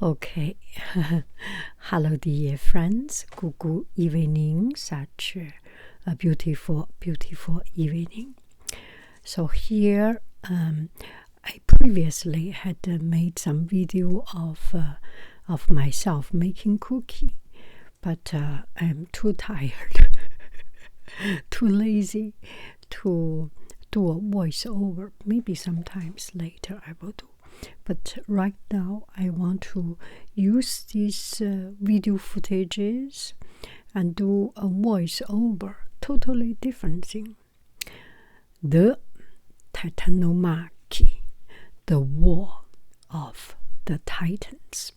Okay. Hello, dear friends. Good evening. Such a beautiful, beautiful evening. So here, I previously had made some video of myself making cookie, but I'm too tired, too lazy to do a voiceover. Maybe sometimes later I will do. But right now, I want to use these video footages and do a voiceover, totally different thing. The Titanomachy, the War of the Titans.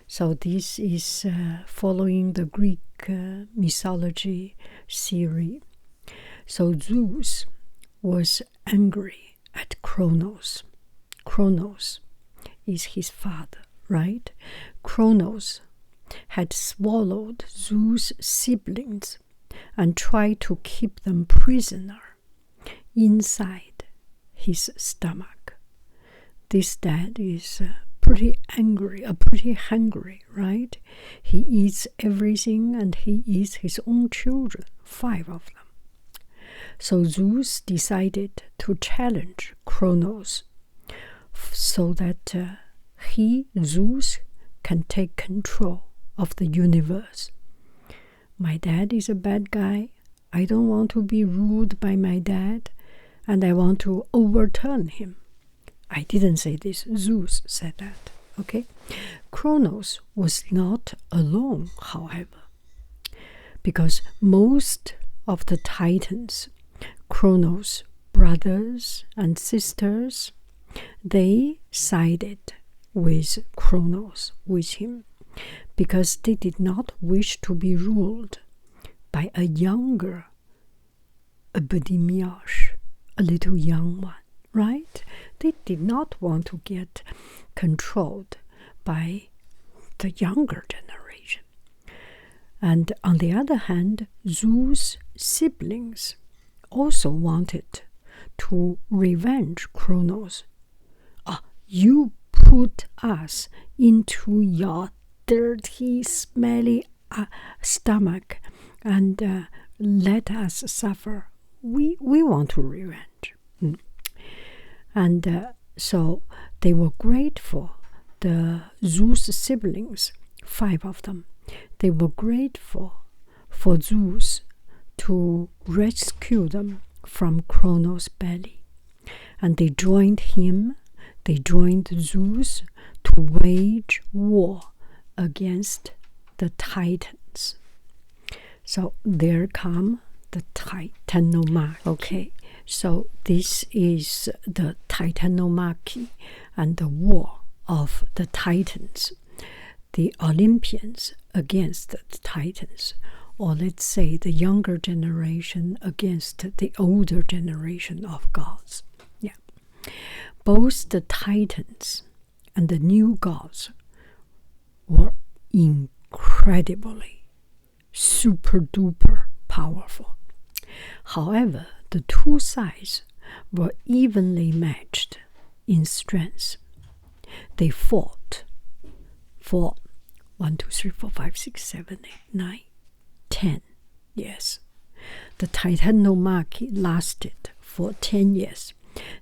So this is following the Greek mythology theory. So Zeus was angry at Kronos. Kronos is his father, right? Kronos had swallowed Zeus' siblings and tried to keep them prisoner inside his stomach. This dad is pretty angry, pretty hungry, right? He eats everything and he eats his own children, 5 of them. So Zeus decided to challenge Kronos so that Zeus, can take control of the universe. My dad is a bad guy. I don't want to be ruled by my dad, and I want to overturn him. I didn't say this. Zeus said that. Okay? Kronos was not alone, however, because most of the Titans, Kronos' brothers and sisters, they sided with Kronos, with him, because they did not wish to be ruled by a younger Epidemios, a little young one, right? They did not want to get controlled by the younger generation. And on the other hand, Zeus' siblings also wanted to revenge Kronos. You put us into your dirty, smelly stomach and let us suffer. We want to revenge. And so they were grateful, the Zeus siblings, 5 of them. They were grateful for Zeus to rescue them from Kronos' belly. And they joined him. They joined Zeus to wage war against the Titans. So there come the Titanomachy. Okay, so this is the Titanomachy and the war of the Titans, the Olympians against the Titans, or let's say the younger generation against the older generation of gods. Yeah. Both the Titans and the new gods were incredibly, super duper powerful. However, the two sides were evenly matched in strength. They fought for 1, 2, 3, 4, 5, 6, 7, 8, 9, 10 years. The Titanomachy lasted for 10 years.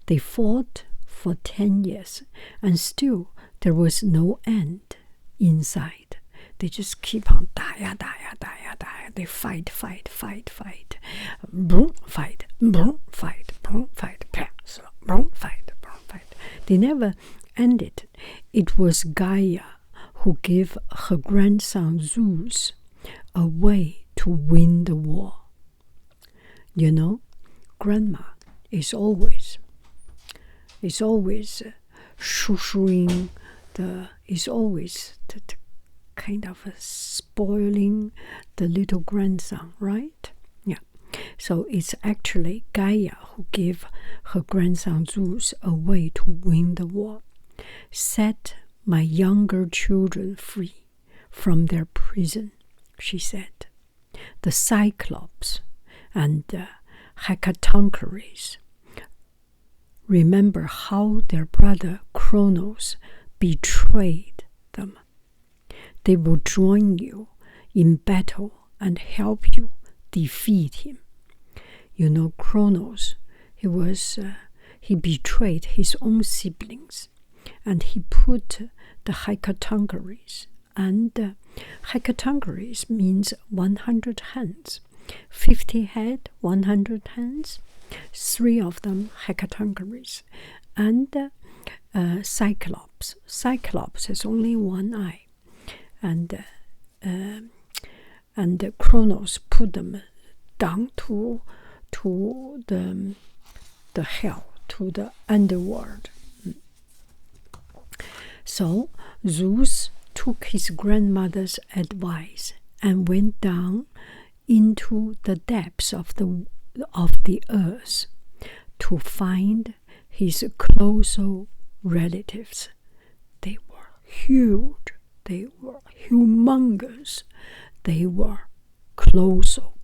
They fought for 10 years, and still there was no end inside. They just keep on 打呀打呀打呀打呀. They fight. Boom, fight, boom, fight, boom, fight, boom, fight, boom, fight. They never ended. It was Gaia who gave her grandson Zeus a way to win the war. You know, grandma is always shushuing, is always the kind of spoiling the little grandson, right? Yeah. So it's actually Gaia who gave her grandson Zeus a way to win the war. Set my younger children free from their prison, she said. The Cyclops and Hecatoncheires remember how their brother Kronos betrayed them. They will join you in battle and help you defeat him. You know, Kronos, he betrayed his own siblings, and he put the hecatoncheires, and hecatoncheires means 100 hands, 50 head, 100 hands, 3 of them hecatoncheires, and Cyclops. Cyclops has only 1 eye, and Kronos put them down to the hell, to the underworld. So Zeus took his grandmother's advice and went down into the depths of the earth to find his colossal relatives. They were huge, they were humongous, they were colossal,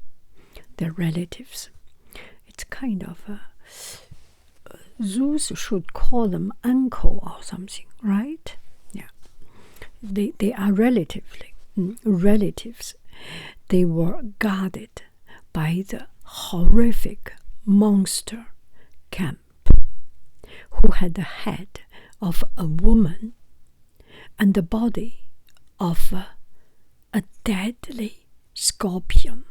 their relatives. It's kind of Zeus should call them uncle or something, right? Yeah. They are relatives. They were guarded by the horrific monster camp, who had the head of a woman and the body of a deadly scorpion.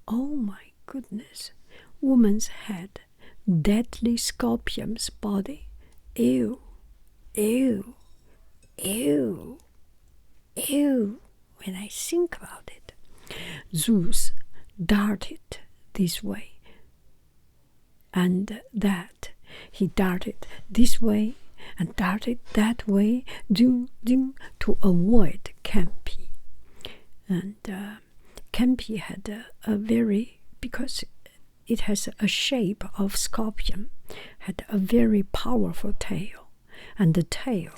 Oh my goodness. Woman's head, deadly scorpion's body. Ew, ew, ew, ew. When I think about it, Zeus darted this way and that. He darted this way and darted that way, to avoid Campi. And Campi had a very, because it has a shape of scorpion, had a very powerful tail, and the tail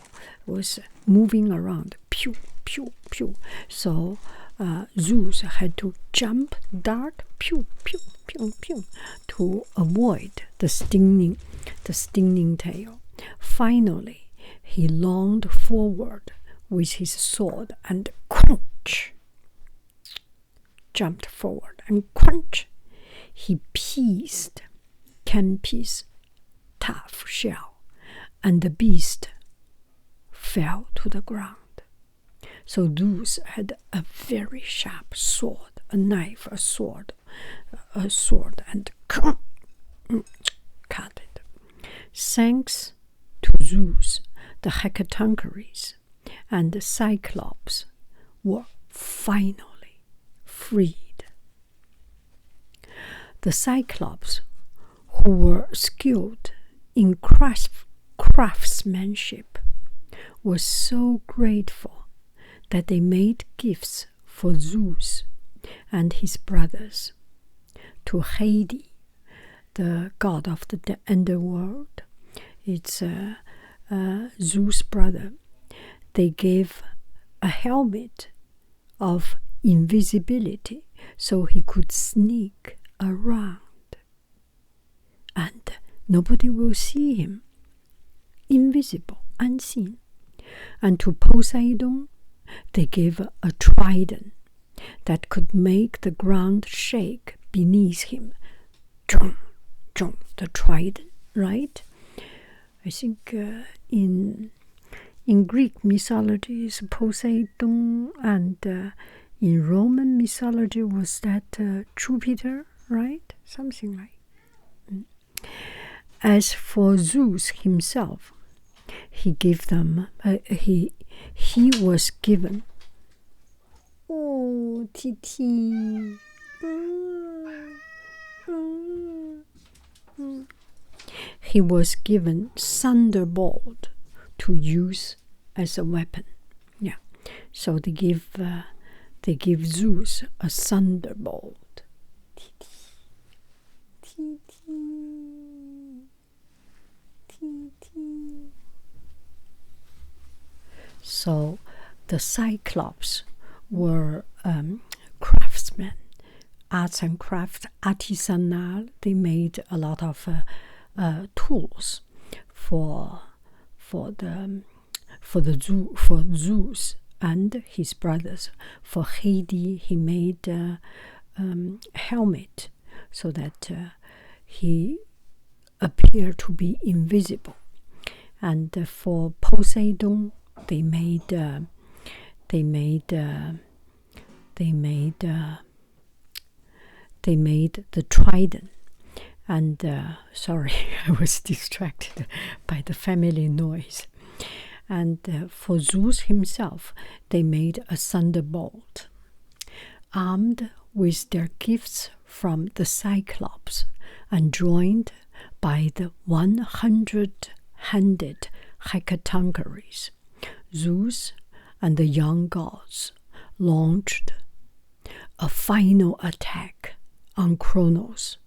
was moving around, pew, pew, pew. So Zeus had to jump, dart, pew, pew, pew, pew, to avoid the stinging tail. Finally, he lunged forward with his sword and crunch, jumped forward and crunch. He pierced Campi's tough shell, and the beast fell to the ground. So Zeus had a very sharp sword, a knife, a sword, and cut it. Thanks to Zeus, the hecatoncheires and the Cyclops were finally freed. The Cyclops, who were skilled in craftsmanship, were so grateful that they made gifts for Zeus and his brothers. To Hades, the god of the underworld, it's Zeus' brother, they gave a helmet of invisibility so he could sneak around and nobody will see him, invisible, unseen. And to Poseidon, they gave a trident that could make the ground shake beneath him. Jung, jung, the trident, right? I think in Greek mythology is Poseidon, and in Roman mythology was that Jupiter, right? Something like. As for Zeus himself, he gave them. He was given. Oh, Titi. He was given thunderbolt to use as a weapon. Yeah, so they give Zeus a thunderbolt. Titi. So the Cyclops were craftsmen, arts and crafts, artisanal. They made a lot of tools for for Zeus and his brothers. For Hades, he made a helmet so that he appeared to be invisible. And for Poseidon, they made the trident. And sorry, I was distracted by the family noise. And for Zeus himself, they made a thunderbolt. Armed with their gifts from the Cyclops and joined by the 100-handed hecatoncheires, Zeus and the young gods launched a final attack on Kronos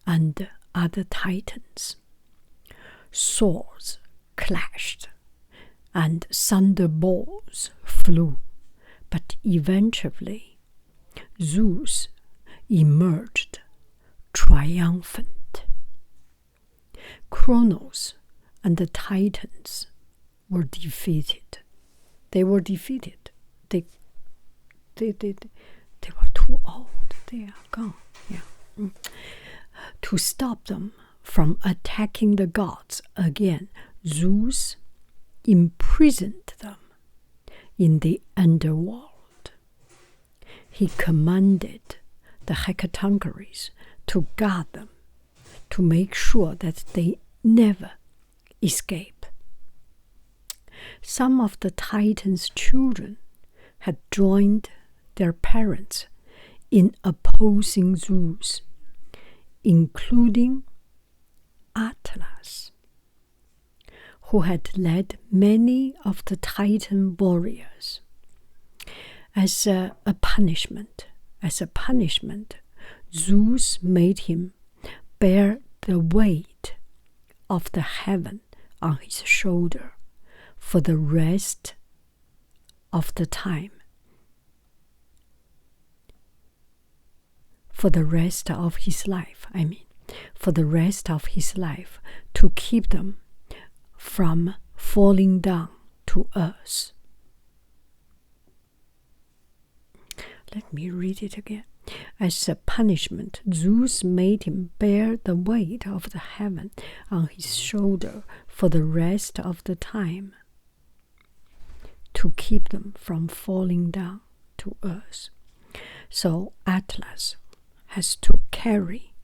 and other titans. Swords clashed and thunderbolts flew, but eventually Zeus emerged triumphant. Kronos and the titans were defeated. They were defeated. They were too old. They are gone. Yeah. To stop them from attacking the gods again, Zeus imprisoned them in the underworld. He commanded the hecatoncheires to guard them, to make sure that they never escape. Some of the Titans' children had joined their parents in opposing Zeus, including Atlas, who had led many of the Titan warriors. As a punishment, Zeus made him bear the weight of the heaven on his shoulder for the rest of the time. For the rest of his life, to keep them from falling down to earth. Let me read it again. As a punishment, Zeus made him bear the weight of the heaven on his shoulder for the rest of the time, to keep them from falling down to earth. So Atlas has to carry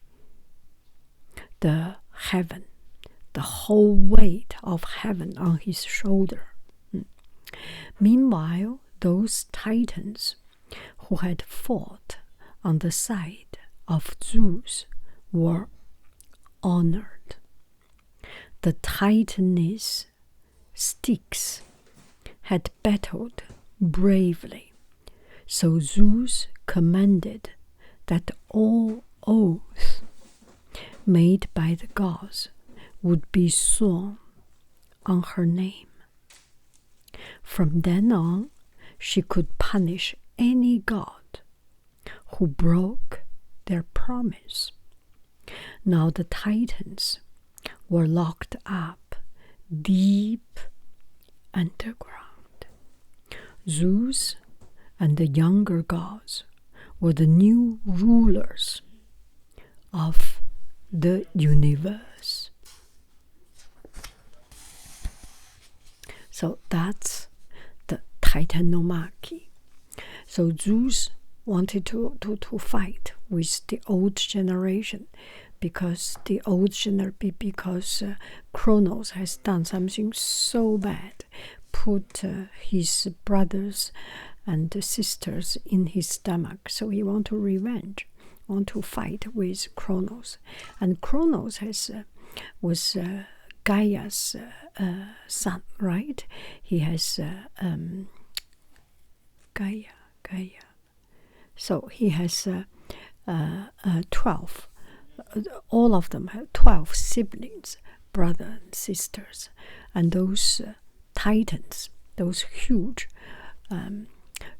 the heaven, the whole weight of heaven on his shoulder. Meanwhile, those Titans who had fought on the side of Zeus were honored. The Titaness Styx had battled bravely, so Zeus commanded that all oaths made by the gods would be sworn on her name. From then on, she could punish any god who broke their promise. Now the Titans were locked up deep underground. Zeus and the younger gods were the new rulers of the universe. So that's the Titanomachy. So Zeus wanted to fight with the old generation because Kronos has done something so bad, put his brothers and sisters in his stomach. So he want to revenge, want to fight with Kronos. And Kronos was Gaia's son, right? He has Gaia. So he has 12. All of them have 12 siblings, brothers and sisters. And those titans, those huge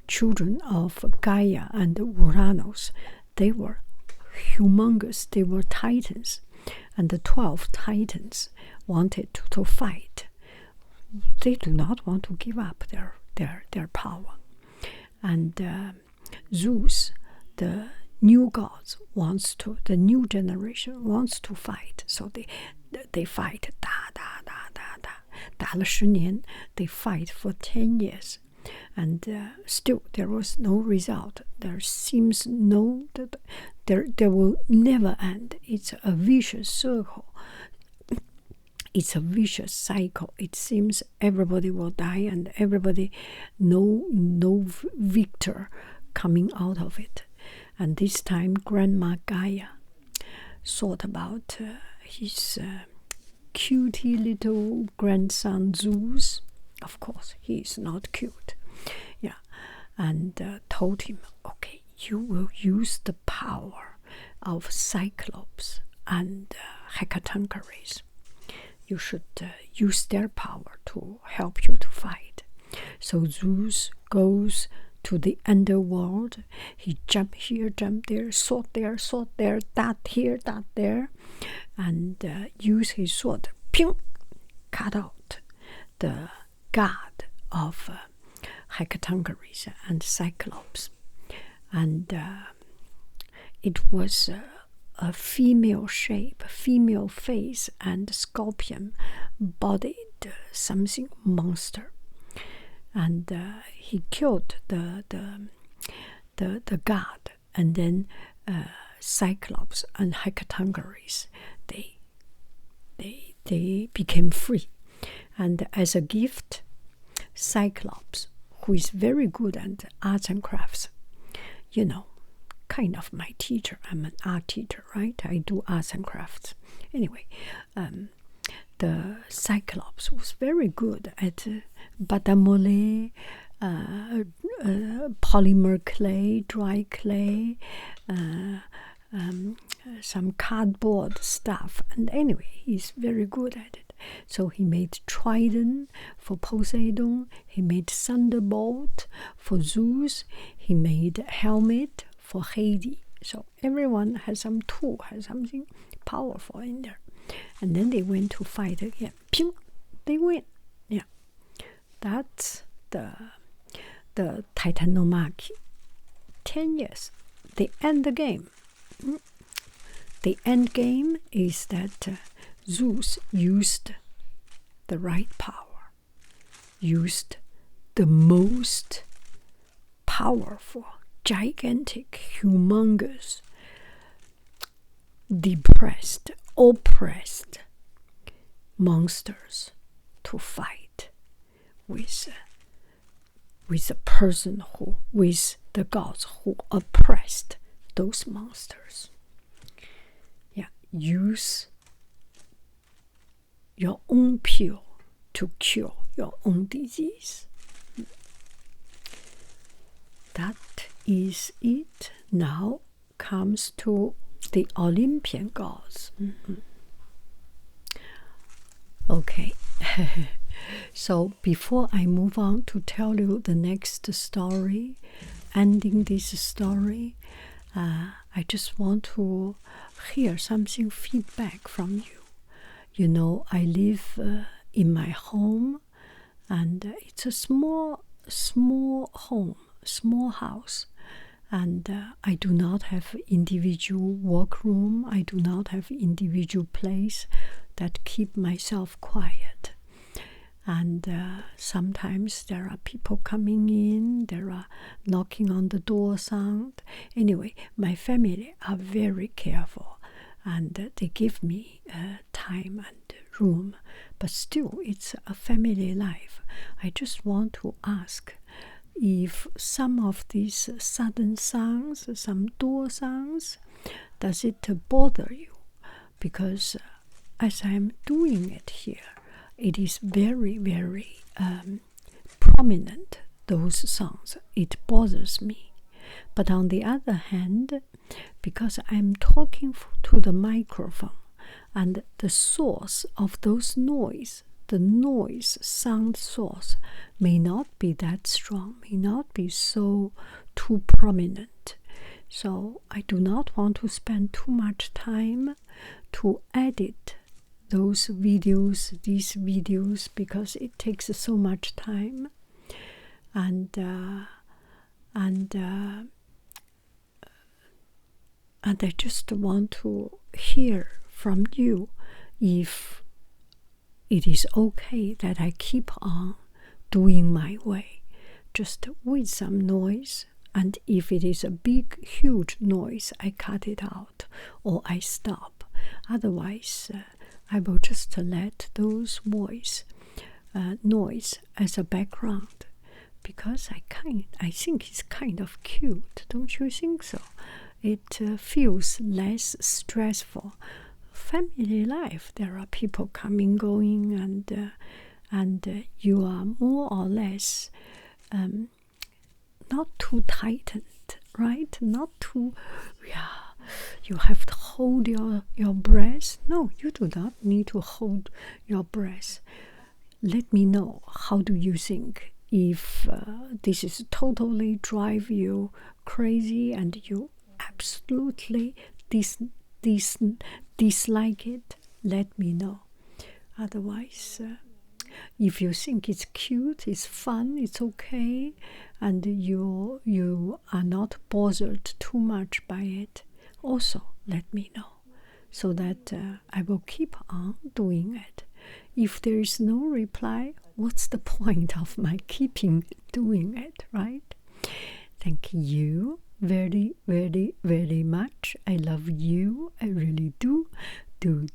children of Gaia and Uranus, they were humongous. They were titans. And the 12 titans wanted to fight they do not want to give up their power. And Zeus, the new gods, the new generation wants to fight, so they fight, 打了10年, they fight for 10 years, and still there was no result. There seems there will never end. It's a vicious circle. It's a vicious cycle. It seems everybody will die, and everybody no victor coming out of it. And this time, Grandma Gaia thought about his cutie little grandson Zeus. Of course, he is not cute. Yeah, and told him, okay, you will use the power of Cyclops and Hecatoncheires. You should use their power to help you to fight. So Zeus goes to the underworld. He jump here, jump there, sword there, dart here, dart there, and use his sword, ping, cut out the god of Hecatoncheires and Cyclops. And it was a female shape, female face, and scorpion bodied something monster. And he killed the god, and then Cyclops and Hecatoncheires, they became free. And as a gift, Cyclops, who is very good at arts and crafts, kind of my teacher. I'm an art teacher, right? I do arts and crafts. Anyway, the Cyclops was very good at batamole, polymer clay, dry clay, some cardboard stuff. And anyway, he's very good at it. So he made trident for Poseidon. He made thunderbolt for Zeus. He made helmet for Hades. So everyone has some tool, has something powerful in there. And then they went to fight again. Ping! They win. Yeah. That's the Titanomachy. 10 years. They end the game. The end game is that Zeus used the right power, used the most powerful, gigantic, humongous, depressed, oppressed monsters to fight with the gods who oppressed those monsters. Yeah, use your own pill to cure your own disease. That is it. Now comes to the Olympian gods. Okay. So before I move on to tell you the next story, ending this story, I just want to hear something feedback from you. I live in my home, and it's a small home, small house, and I do not have individual workroom. I do not have individual place that keep myself quiet. And sometimes there are people coming in, there are knocking on the door sound. Anyway, my family are very careful, and they give me time and room. But still, it's a family life. I just want to ask if some of these sudden sounds, some door sounds, does it bother you? Because as I'm doing it here, it is very, very prominent, those sounds. It bothers me. But on the other hand, because I'm talking to the microphone, and the source of those noise, the noise sound source, may not be that strong, may not be so too prominent. So I do not want to spend too much time to edit those videos, these videos, because it takes so much time, and I just want to hear from you if it is okay that I keep on doing my way, just with some noise. And if it is a big, huge noise, I cut it out or I stop. Otherwise, I will just let those noise as a background, because I think it's kind of cute. Don't you think so? It feels less stressful. Family life, there are people coming, going, and you are more or less not too tightened, right? Not too, you have to hold your breath. No, you do not need to hold your breath. Let me know, how do you think? If this is totally drive you crazy and you absolutely dislike it, let me know. Otherwise, if you think it's cute, it's fun, it's okay, and you are not bothered too much by it, also let me know, so that I will keep on doing it. If there is no reply, what's the point of my keeping doing it, right? Thank you very, very, very much. I love you. I really do. Do.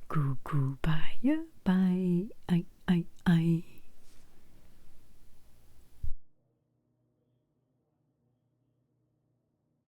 Goo, bye. Bye. I.